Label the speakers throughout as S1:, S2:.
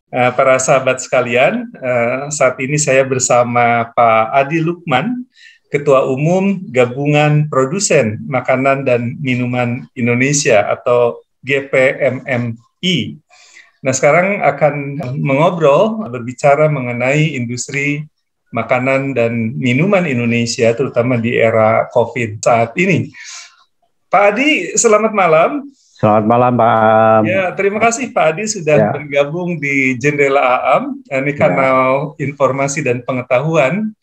S1: para sahabat sekalian. Saat ini saya bersama Pak Adi Lukman, Ketua Umum Gabungan Produsen Makanan dan Minuman Indonesia atau GPMMI. Nah, sekarang akan berbicara mengenai industri makanan dan minuman Indonesia, terutama di era COVID saat ini. Pak Adi, selamat malam.
S2: Selamat malam, Pak Am.
S1: Ya, terima kasih Pak Adi sudah bergabung di Jendela Aam. Ini kanal informasi dan pengetahuan.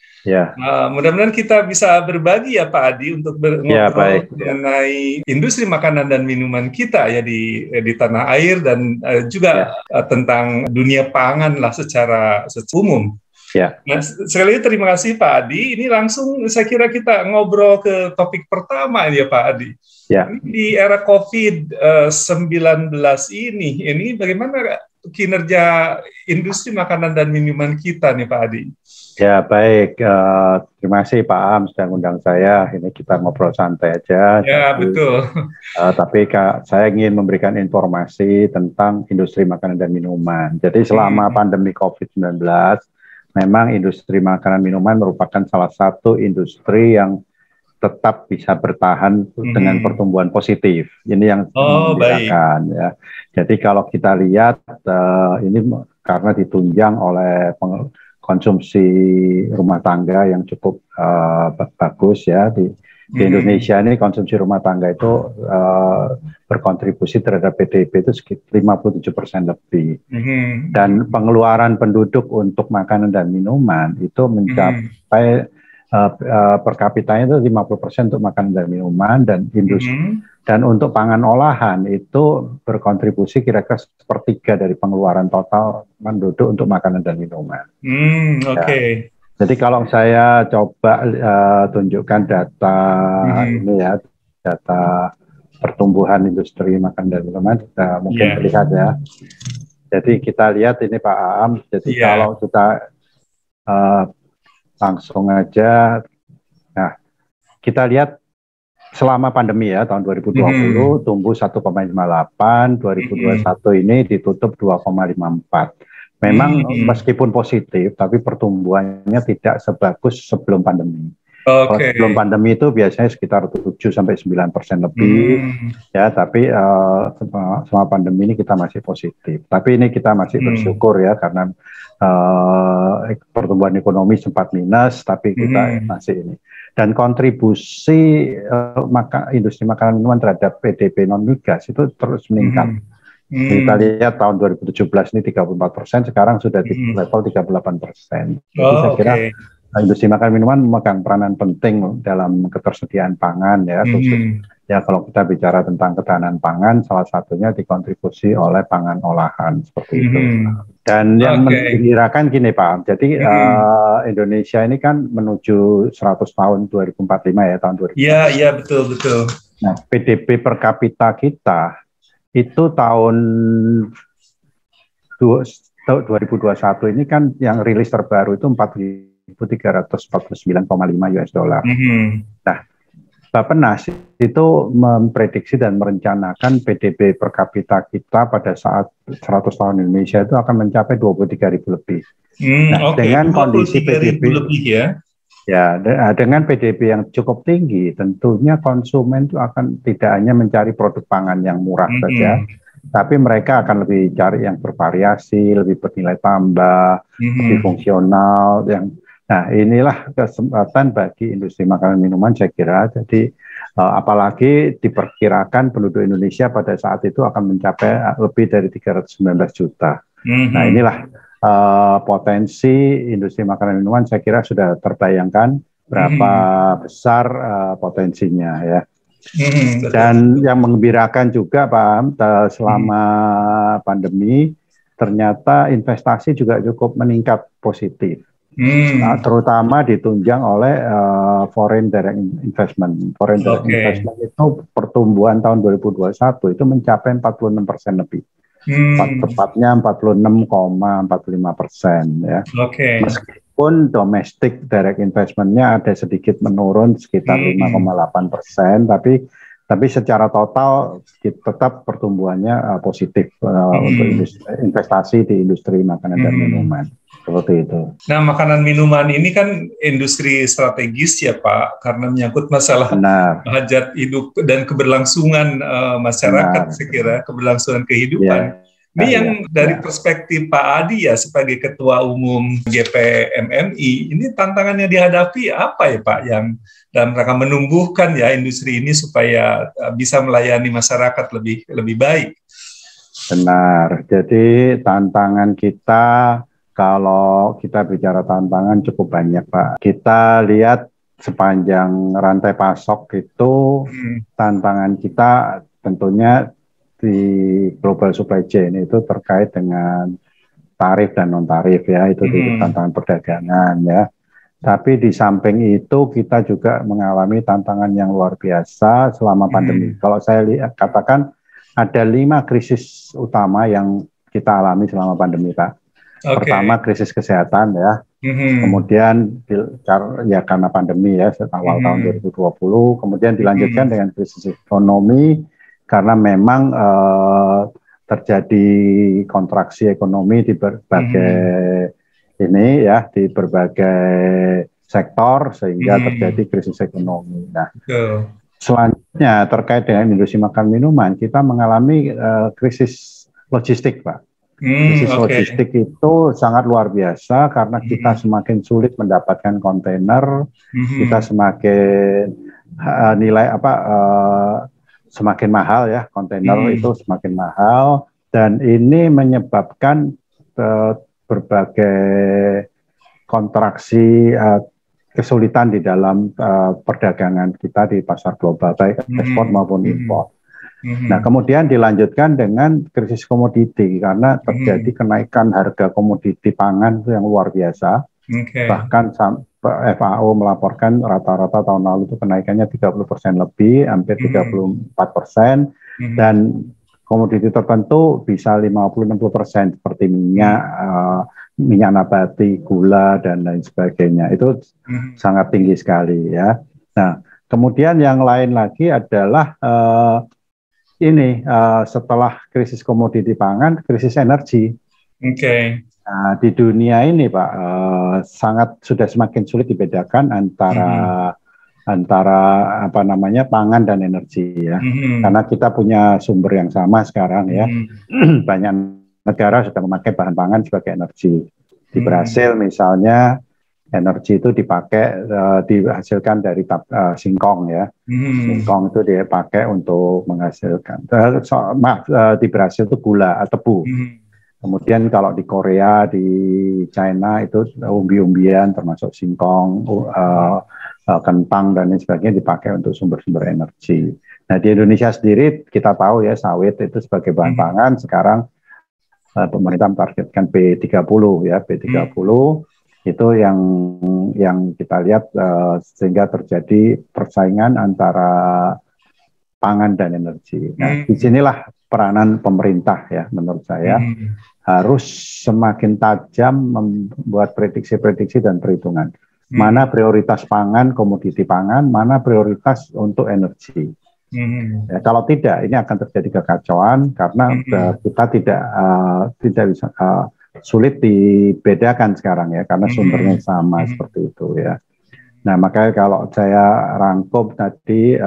S1: Mudah-mudahan kita bisa berbagi ya Pak Adi untuk ngobrol mengenai industri makanan dan minuman kita ya di tanah air dan juga tentang dunia pangan lah secara umum. Nah, sekali lagi terima kasih Pak Adi. Ini langsung saya kira kita ngobrol ke topik pertama ya Pak Adi. Di era COVID-19 ini bagaimana kinerja industri makanan dan minuman kita nih Pak Adi?
S2: Ya baik, terima kasih Pak Am sudah undang saya. Ini kita ngobrol santai aja.
S1: Ya betul.
S2: Tapi saya ingin memberikan informasi tentang industri makanan dan minuman. Jadi selama pandemi COVID-19, memang industri makanan minuman merupakan salah satu industri yang tetap bisa bertahan dengan pertumbuhan positif. Ini yang membedakan ya. Jadi kalau kita lihat ini karena ditunjang oleh konsumsi rumah tangga yang cukup bagus ya di Indonesia. Ini konsumsi rumah tangga itu berkontribusi terhadap PDB itu sekitar 57% lebih. Dan pengeluaran penduduk untuk makanan dan minuman itu mencapai per kapitanya itu 50% untuk makanan dan minuman, dan industri dan untuk pangan olahan itu berkontribusi kira-kira sepertiga dari pengeluaran total penduduk untuk makanan dan minuman. Jadi kalau saya coba tunjukkan data ini ya, data pertumbuhan industri makanan dan minuman, mungkin terlihat ya. Jadi kita lihat ini Pak Aam. Jadi kalau kita langsung aja, nah kita lihat selama pandemi ya tahun 2020 tumbuh 1,58, 2021 ini ditutup 2,54. Memang meskipun positif, tapi pertumbuhannya tidak sebagus sebelum pandemi. Sebelum pandemi itu biasanya sekitar 7-9% lebih, ya. Tapi selama pandemi ini kita masih positif. Tapi ini kita masih bersyukur ya, karena pertumbuhan ekonomi sempat minus, tapi kita masih ini. Dan kontribusi industri makanan minuman terhadap PDB non migas itu terus meningkat. Kita lihat tahun 2017 ini 34%, sekarang sudah di level 38%. Jadi saya kira industri makanan minuman memegang peranan penting dalam ketersediaan pangan ya. Ya kalau kita bicara tentang ketahanan pangan, salah satunya dikontribusi oleh pangan olahan seperti itu. Dan yang menggembirakan gini Pak, jadi Indonesia ini kan menuju 100 tahun 2045 ya, tahun 2045.
S1: Iya betul.
S2: Nah, PDB per kapita kita itu tahun 2021 ini kan yang rilis terbaru itu 4.349,5 US dollar. Nah, Bappenas itu memprediksi dan merencanakan PDB per kapita kita pada saat 100 tahun Indonesia itu akan mencapai 23.000 lebih. Dengan kondisi PDB lebih dengan PDB yang cukup tinggi, tentunya konsumen itu akan tidak hanya mencari produk pangan yang murah saja, tapi mereka akan lebih cari yang bervariasi, lebih bernilai tambah, lebih fungsional. Nah, inilah kesempatan bagi industri makanan minuman saya kira. Jadi apalagi diperkirakan penduduk Indonesia pada saat itu akan mencapai lebih dari 319 juta. Nah, inilah potensi industri makanan minuman saya kira sudah terbayangkan berapa besar potensinya ya. Dan yang menggembirakan juga Pak, selama pandemi ternyata investasi juga cukup meningkat positif. Terutama ditunjang oleh foreign direct investment. Foreign direct investment itu pertumbuhan tahun 2021 itu mencapai 46% lebih. Tepatnya 46,45% ya. Meskipun domestic direct investment-nya ada sedikit menurun sekitar 5,8%, tapi Tapi secara total tetap pertumbuhannya positif untuk investasi di industri makanan dan minuman. Seperti itu.
S1: Nah, makanan minuman ini kan industri strategis ya Pak, karena menyangkut masalah hajat hidup dan keberlangsungan masyarakat, saya kira, keberlangsungan kehidupan. Ini yang dari perspektif Pak Adi ya, sebagai Ketua Umum GPMMI, ini tantangan yang dihadapi apa ya Pak, yang dalam rangka menumbuhkan ya industri ini supaya bisa melayani masyarakat lebih baik?
S2: Benar, jadi tantangan kita, kalau kita bicara tantangan cukup banyak Pak. Kita lihat sepanjang rantai pasok itu, tantangan kita tentunya di global supply chain itu terkait dengan tarif dan non-tarif ya, itu di tantangan perdagangan ya. Tapi di samping itu kita juga mengalami tantangan yang luar biasa selama pandemi. Kalau saya katakan ada 5 krisis utama yang kita alami selama pandemi Pak. Pertama krisis kesehatan ya, kemudian ya karena pandemi ya awal tahun 2020, kemudian dilanjutkan dengan krisis ekonomi karena memang terjadi kontraksi ekonomi di berbagai ini ya, di berbagai sektor sehingga terjadi krisis ekonomi. Nah, selanjutnya terkait dengan industri makan minuman, kita mengalami krisis logistik Pak. Krisis logistik itu sangat luar biasa karena kita semakin sulit mendapatkan kontainer, kita semakin semakin mahal ya, kontainer itu semakin mahal, dan ini menyebabkan berbagai kontraksi kesulitan di dalam perdagangan kita di pasar global, baik ekspor maupun impor. Nah, kemudian dilanjutkan dengan krisis komoditi karena terjadi kenaikan harga komoditi pangan yang luar biasa. Bahkan FAO melaporkan rata-rata tahun lalu itu kenaikannya 30% lebih, hampir 34%, dan komoditi tertentu bisa 50-60% seperti minyak, minyak nabati, gula, dan lain sebagainya. Itu sangat tinggi sekali ya. Nah, kemudian yang lain lagi adalah setelah krisis komoditi pangan, krisis energi. Nah, di dunia ini Pak, sudah semakin sulit dibedakan antara pangan dan energi ya. Karena kita punya sumber yang sama sekarang ya. Banyak negara sudah memakai bahan pangan sebagai energi. Di Brasil misalnya, energi itu dihasilkan dari singkong ya. Singkong itu dipakai untuk menghasilkan. Di Brasil itu gula, tebu. Kemudian kalau di Korea, di China itu umbi-umbian termasuk singkong, kentang dan lain sebagainya dipakai untuk sumber-sumber energi. Nah, di Indonesia sendiri kita tahu ya, sawit itu sebagai bahan pangan sekarang pemerintah mentargetkan P30 ya, P30 itu yang kita lihat sehingga terjadi persaingan antara pangan dan energi. Nah, disinilah peranan pemerintah ya, menurut saya harus semakin tajam membuat prediksi-prediksi dan perhitungan. Mana prioritas pangan, komoditi pangan, mana prioritas untuk energi. Ya, kalau tidak, ini akan terjadi kekacauan karena kita tidak bisa sulit dibedakan sekarang ya, karena sumbernya sama seperti itu ya. Nah, makanya kalau saya rangkum tadi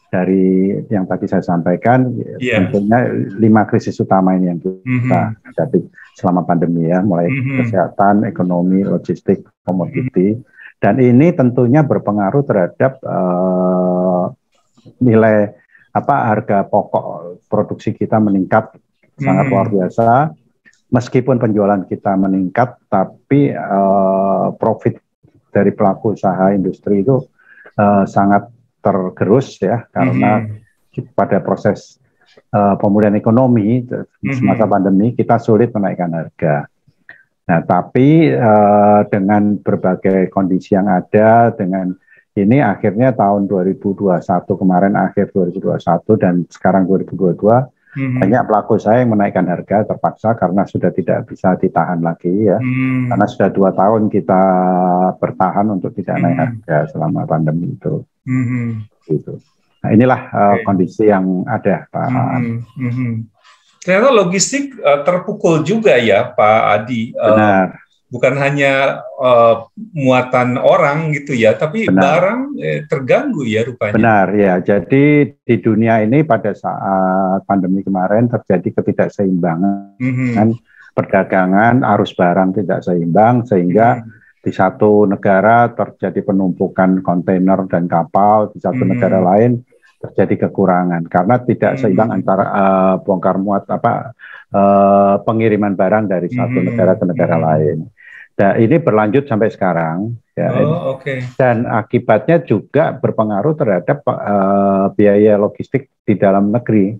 S2: dari yang tadi saya sampaikan, tentunya 5 krisis utama ini yang kita hadapi selama pandemi ya, mulai kesehatan, ekonomi, logistik, komoditi, dan ini tentunya berpengaruh terhadap nilai harga pokok produksi kita meningkat sangat luar biasa. Meskipun penjualan kita meningkat, tapi profit dari pelaku usaha industri itu sangat tergerus ya, karena pada proses pemulihan ekonomi semasa pandemi kita sulit menaikkan harga. Nah, tapi dengan berbagai kondisi yang ada, dengan ini akhirnya tahun 2021 kemarin, akhir 2021 dan sekarang 2022, banyak pelaku usaha yang menaikkan harga terpaksa karena sudah tidak bisa ditahan lagi ya, karena sudah 2 tahun kita bertahan untuk tidak naik harga selama pandemi itu. Gitu. Nah, inilah kondisi yang ada, Pak.
S1: Ternyata logistik terpukul juga ya, Pak Adi.
S2: Benar.
S1: Bukan hanya muatan orang gitu ya, tapi barang terganggu ya rupanya.
S2: Benar ya. Jadi di dunia ini pada saat pandemi kemarin terjadi ketidakseimbangan perdagangan, arus barang tidak seimbang sehingga di satu negara terjadi penumpukan kontainer dan kapal, di satu negara lain terjadi kekurangan karena tidak seimbang antara bongkar muat pengiriman barang dari satu negara ke negara lain. Nah, ini berlanjut sampai sekarang ya. Dan akibatnya juga berpengaruh terhadap biaya logistik di dalam negeri.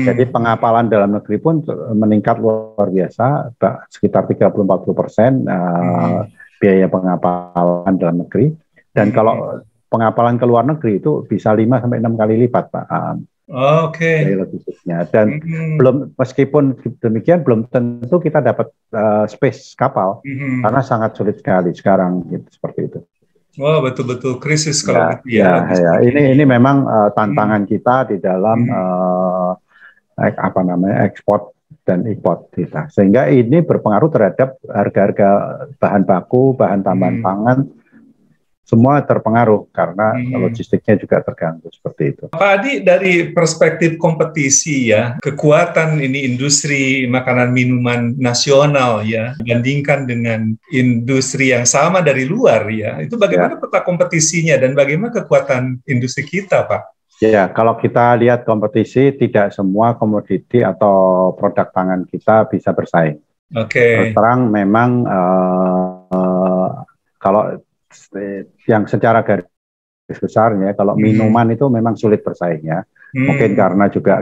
S2: Jadi pengapalan dalam negeri pun meningkat luar biasa, sekitar 30-40% biaya pengapalan dalam negeri. Dan kalau pengapalan ke luar negeri itu bisa 5-6 kali lipat, Pak. Biaya logistiknya. Dan meskipun demikian belum tentu kita dapat space kapal karena sangat sulit sekali sekarang gitu, seperti itu.
S1: Wah, betul-betul krisis kalau gitu ya.
S2: Ini memang tantangan kita di dalam ekspor dan import kita. Sehingga ini berpengaruh terhadap harga-harga bahan baku, bahan tambahan pangan, semua terpengaruh karena logistiknya juga terganggu seperti itu.
S1: Pak Adi, dari perspektif kompetisi ya, kekuatan ini industri makanan minuman nasional ya, dibandingkan dengan industri yang sama dari luar ya, itu bagaimana peta kompetisinya dan bagaimana kekuatan industri kita, Pak?
S2: Ya, kalau kita lihat kompetisi, tidak semua komoditi atau produk pangan kita bisa bersaing. Terus terang memang kalau yang secara garis besarnya, kalau minuman itu memang sulit bersaingnya. Mungkin karena juga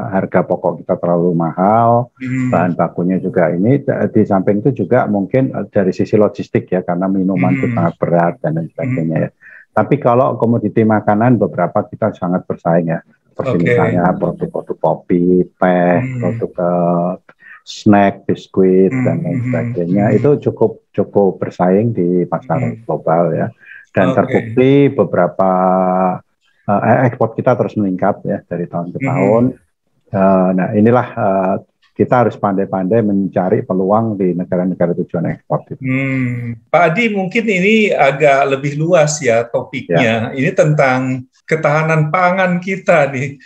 S2: harga pokok kita terlalu mahal, bahan bakunya juga ini. Di samping itu juga mungkin dari sisi logistik ya, karena minuman itu sangat berat dan lain sebagainya ya. Tapi kalau komoditi makanan beberapa kita sangat bersaing ya. Seperti misalnya produk-produk kopi, teh, produk snack, biskuit dan lain sebagainya itu cukup bersaing di pasar global ya. Dan terbukti beberapa ekspor kita terus meningkat ya dari tahun ke tahun. Nah, inilah kita harus pandai-pandai mencari peluang di negara-negara tujuan ekspor.
S1: Pak Adi, mungkin ini agak lebih luas ya topiknya. Ini tentang ketahanan pangan kita nih.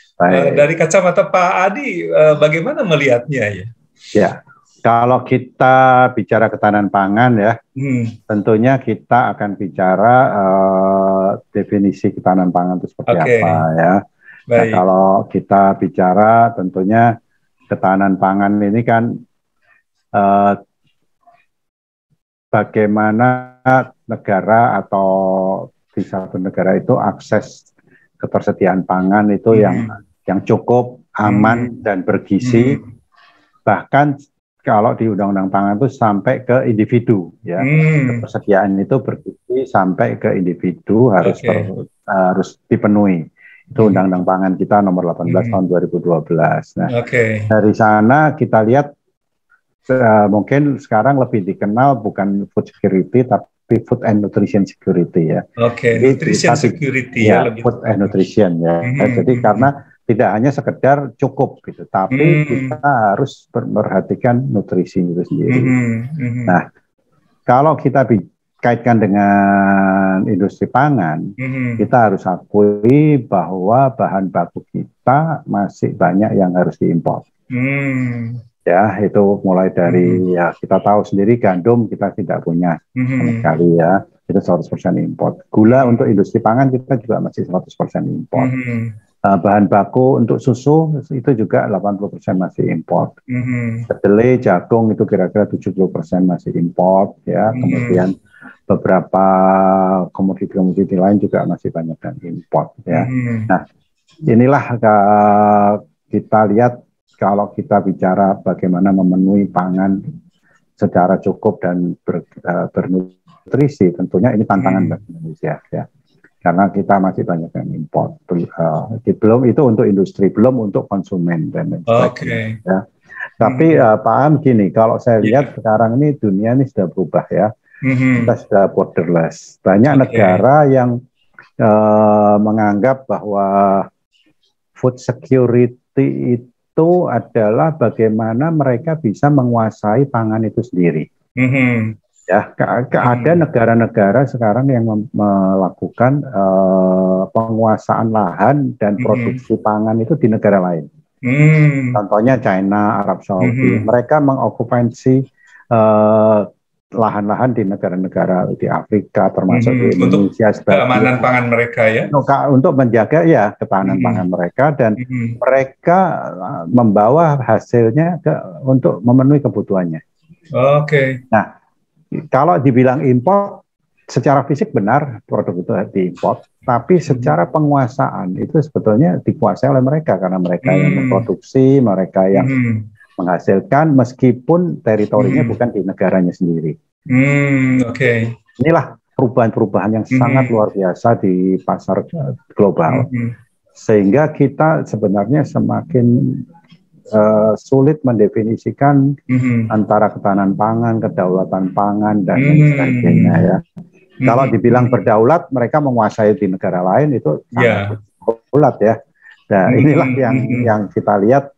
S1: Dari kacamata Pak Adi, bagaimana melihatnya ya?
S2: Ya, kalau kita bicara ketahanan pangan ya, tentunya kita akan bicara definisi ketahanan pangan itu seperti apa ya. Nah, kalau kita bicara tentunya ketahanan pangan ini kan bagaimana negara atau di satu negara itu akses ketersediaan pangan itu yang cukup, aman dan bergizi. Bahkan kalau di Undang-Undang Pangan itu sampai ke individu ya. Ketersediaan itu bergizi sampai ke individu harus dipenuhi. Itu Undang-Undang Pangan kita nomor 18 tahun 2012. Nah, dari sana kita lihat mungkin sekarang lebih dikenal bukan food security tapi food and nutrition security ya.
S1: Nutrition security ya.
S2: Food and nutrition ya. Jadi karena tidak hanya sekedar cukup gitu, tapi kita harus memperhatikan nutrisi itu sendiri. Nah, kalau kita kaitkan dengan industri pangan, kita harus akui bahwa bahan baku kita masih banyak yang harus diimpor. Ya, itu mulai dari ya kita tahu sendiri gandum kita tidak punya sama sekali ya, itu 100% impor. Gula untuk industri pangan kita juga masih 100% impor. Bahan baku untuk susu itu juga 80% masih impor. Kedelai, jagung itu kira-kira 70% masih impor ya. Kemudian beberapa komoditi-komoditi lain juga masih banyak yang impor ya. Nah, inilah kita lihat kalau kita bicara bagaimana memenuhi pangan secara cukup dan bernutrisi, tentunya ini tantangan bagi Indonesia ya. Karena kita masih banyak yang impor. Belum itu untuk industri, belum untuk konsumen dan lain sebagainya. Ya. Tapi Pak Am gini, kalau saya lihat sekarang ini dunia ini sudah berubah ya. Kita sudah borderless. Banyak negara yang menganggap bahwa food security itu adalah bagaimana mereka bisa menguasai pangan itu sendiri. Ya, ada negara-negara sekarang yang melakukan penguasaan lahan dan produksi pangan itu di negara lain. Contohnya China, Arab Saudi, mereka mengokupansi lahan-lahan di negara-negara di Afrika, termasuk di Indonesia,
S1: untuk keamanan pangan mereka ya.
S2: Untuk menjaga ya ketahanan pangan mereka, dan mereka membawa hasilnya untuk memenuhi kebutuhannya.
S1: Oke.
S2: Nah, kalau dibilang impor, secara fisik benar produk itu diimpor, tapi secara penguasaan itu sebetulnya dikuasai oleh mereka karena mereka yang memproduksi, mereka yang menghasilkan, meskipun teritorinya bukan di negaranya sendiri. Inilah perubahan-perubahan yang sangat luar biasa di pasar global, sehingga kita sebenarnya semakin sulit mendefinisikan antara ketahanan pangan, kedaulatan pangan, dan sebagainya ya. Kalau dibilang berdaulat, mereka menguasai di negara lain itu sangat berdaulat ya. Nah, inilah yang kita lihat.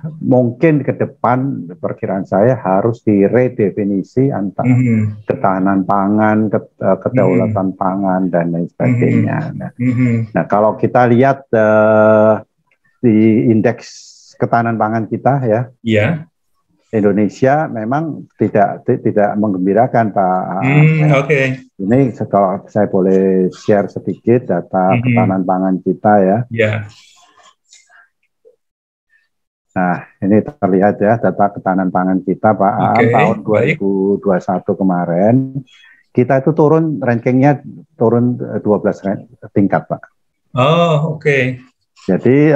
S2: Mungkin ke depan perkiraan saya harus diredefinisi antara ketahanan pangan, kedaulatan pangan, dan lain sebagainya. Nah, kalau kita lihat di indeks ketahanan pangan kita ya, Indonesia memang tidak menggembirakan, Pak. Ini kalau saya boleh share sedikit data ketahanan pangan kita ya. Nah, ini terlihat ya data ketahanan pangan kita, Pak. Tahun 2021 kemarin, kita itu turun rankingnya, turun 12 tingkat, Pak. Jadi,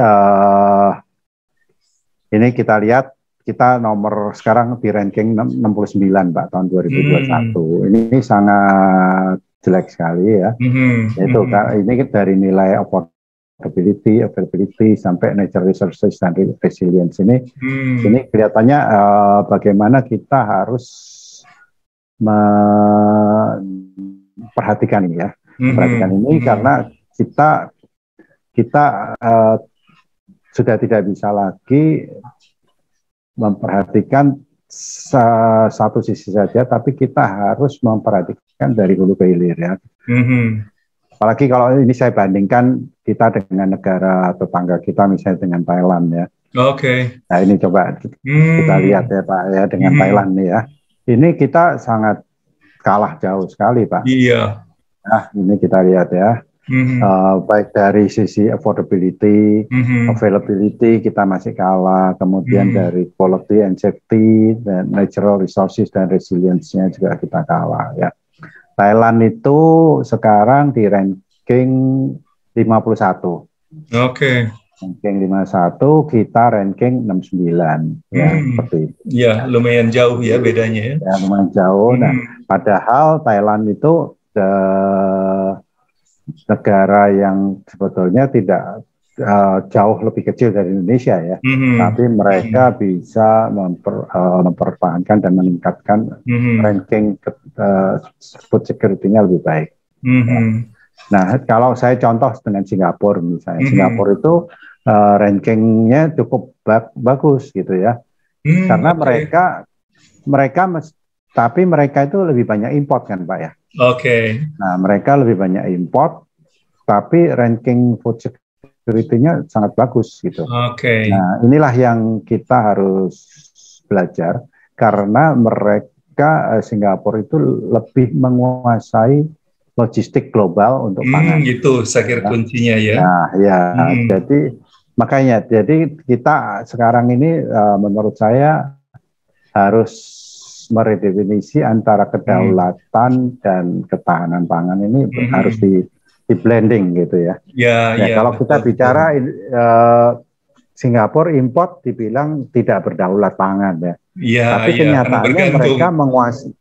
S2: ini kita lihat, kita nomor sekarang di ranking 69, Pak, tahun 2021. Ini sangat jelek sekali ya. Itu ini dari nilai availability sampai natural resources dan resilience ini kelihatannya bagaimana kita harus memperhatikan ini ya, perhatikan ini karena kita sudah tidak bisa lagi memperhatikan satu sisi saja, tapi kita harus memperhatikan dari hulu ke hilir ya. Apalagi kalau ini saya bandingkan kita dengan negara tetangga kita, misalnya dengan Thailand ya. Nah, ini coba kita lihat ya, Pak, ya, dengan Thailand nih ya. Ini kita sangat kalah jauh sekali, Pak. Nah, ini kita lihat ya. Baik dari sisi affordability, availability kita masih kalah. Kemudian dari quality and safety, dan natural resources dan resilience-nya juga kita kalah ya. Thailand itu sekarang di ranking 51. Ranking 51, kita ranking 69. Ya, seperti itu.
S1: Ya, lumayan jauh ya bedanya ya.
S2: Ya, lumayan jauh. Nah, padahal Thailand itu negara yang sebetulnya tidak jauh lebih kecil dari Indonesia ya, tapi mereka bisa mempertahankan dan meningkatkan ranking food security-nya lebih baik. Nah, kalau saya contoh dengan Singapura misalnya, Singapura itu rankingnya cukup bagus gitu ya, karena tapi mereka itu lebih banyak import kan, Pak ya. Nah, mereka lebih banyak import, tapi ranking food security-nya sangat bagus gitu. Nah, inilah yang kita harus belajar karena mereka Singapura itu lebih menguasai logistik global untuk pangan.
S1: Itu saya kira kuncinya ya.
S2: Nah, ya, jadi kita sekarang ini menurut saya harus meredefinisi antara kedaulatan dan ketahanan pangan ini harus di blending gitu ya. Kalau kita bicara Singapura import dibilang tidak berdaulat pangan ya. Tapi kenyataannya mereka menguasai.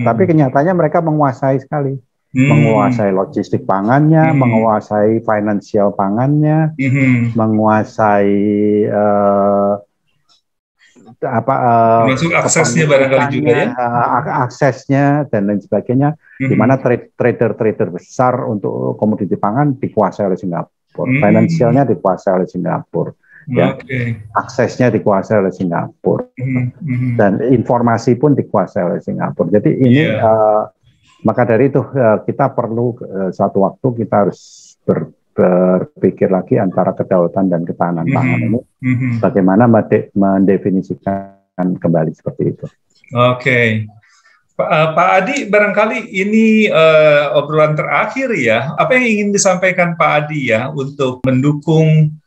S2: Tapi kenyataannya mereka menguasai sekali. Menguasai logistik pangannya, menguasai finansial pangannya, menguasai
S1: Termasuk aksesnya barangkali juga ya,
S2: aksesnya dan lain sebagainya, di mana trader-trader besar untuk komoditi pangan dikuasai oleh Singapura, finansialnya dikuasai oleh Singapura, ya, aksesnya dikuasai oleh Singapura, dan informasi pun dikuasai oleh Singapura. Jadi ini maka dari itu kita perlu suatu waktu kita harus berpikir lagi antara kedaulatan dan ketahanan pangan ini, bagaimana mendefinisikan kembali seperti itu.
S1: Oke. Pak Adi, barangkali ini obrolan terakhir ya. Apa yang ingin disampaikan Pak Adi ya untuk mendukung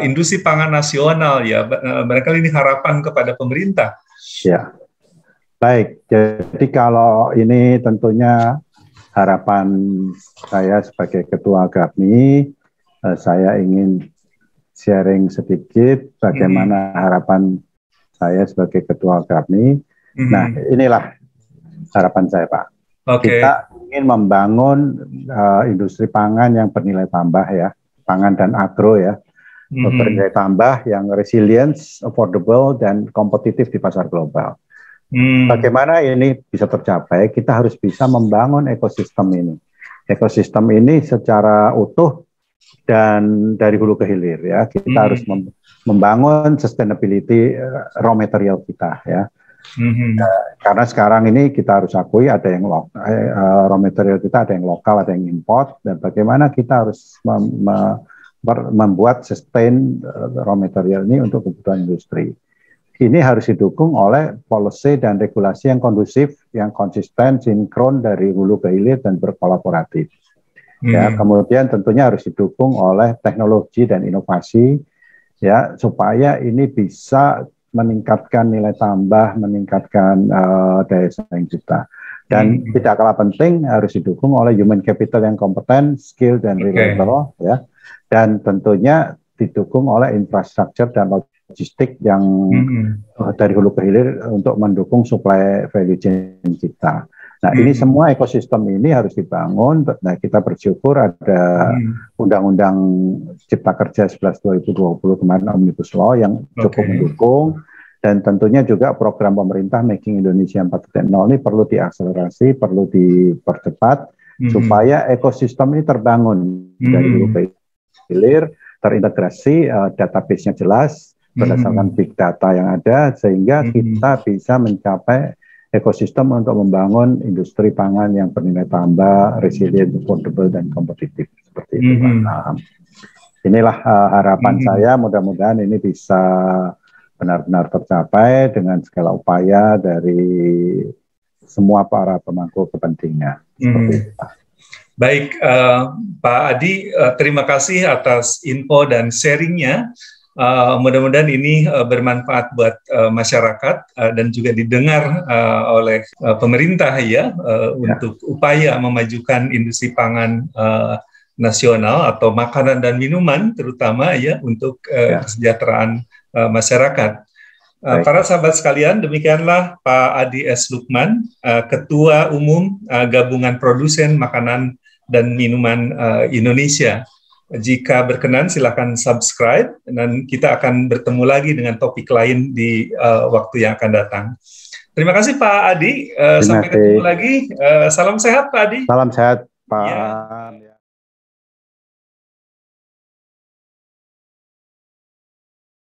S1: industri pangan nasional ya? Barangkali ini harapan kepada pemerintah.
S2: Ya, baik. Jadi kalau ini tentunya harapan saya sebagai Ketua GAPMI, saya ingin sharing sedikit bagaimana harapan saya sebagai Ketua GAPMI. Nah, inilah harapan saya, Pak. Kita ingin membangun industri pangan yang bernilai tambah ya, pangan dan agro ya, bernilai tambah yang resilient, affordable, dan kompetitif di pasar global. Bagaimana ini bisa tercapai? Kita harus bisa membangun ekosistem ini. Ekosistem ini secara utuh dan dari hulu ke hilir ya. Kita harus membangun sustainability raw material kita ya. Karena sekarang ini kita harus akui ada yang raw material kita ada yang lokal, ada yang import, dan bagaimana kita harus membuat sustain raw material ini untuk kebutuhan industri. Ini harus didukung oleh policy dan regulasi yang kondusif, yang konsisten, sinkron dari hulu ke hilir dan berkolaboratif. Ya, kemudian tentunya harus didukung oleh teknologi dan inovasi, ya, supaya ini bisa meningkatkan nilai tambah, meningkatkan daya saing kita. Dan tidak kalah penting harus didukung oleh human capital yang kompeten, skill dan reliable, ya, dan tentunya didukung oleh infrastruktur dan logistik yang dari hulu ke hilir untuk mendukung supply value chain kita. Nah, ini semua ekosistem ini harus dibangun. Nah, kita bersyukur ada Undang-Undang Cipta Kerja 11/2020 kemarin Omnibus Law yang cukup mendukung, dan tentunya juga program pemerintah Making Indonesia 4.0 ini perlu diakselerasi, perlu dipercepat supaya ekosistem ini terbangun dari hulu ke hilir, terintegrasi, database-nya jelas berdasarkan big data yang ada, sehingga kita bisa mencapai ekosistem untuk membangun industri pangan yang bernilai tambah, resilient, affordable, dan kompetitif seperti itu. Nah, inilah harapan saya. Mudah-mudahan ini bisa benar-benar tercapai dengan segala upaya dari semua para pemangku kepentingan. Seperti itu, Pak.
S1: Baik, Pak Adi, terima kasih atas info dan sharingnya. Mudah-mudahan ini bermanfaat buat masyarakat dan juga didengar oleh pemerintah ya, untuk upaya memajukan industri pangan nasional atau makanan dan minuman terutama ya untuk kesejahteraan masyarakat. Para sahabat sekalian, demikianlah Pak Adi S. Lukman, Ketua Umum Gabungan Produsen Makanan dan Minuman Indonesia. Jika berkenan, silakan subscribe, dan kita akan bertemu lagi dengan topik lain di waktu yang akan datang. Terima kasih Pak Adi, sampai ketemu lagi. Salam sehat Pak Adi.
S2: Salam sehat Pak. Ya.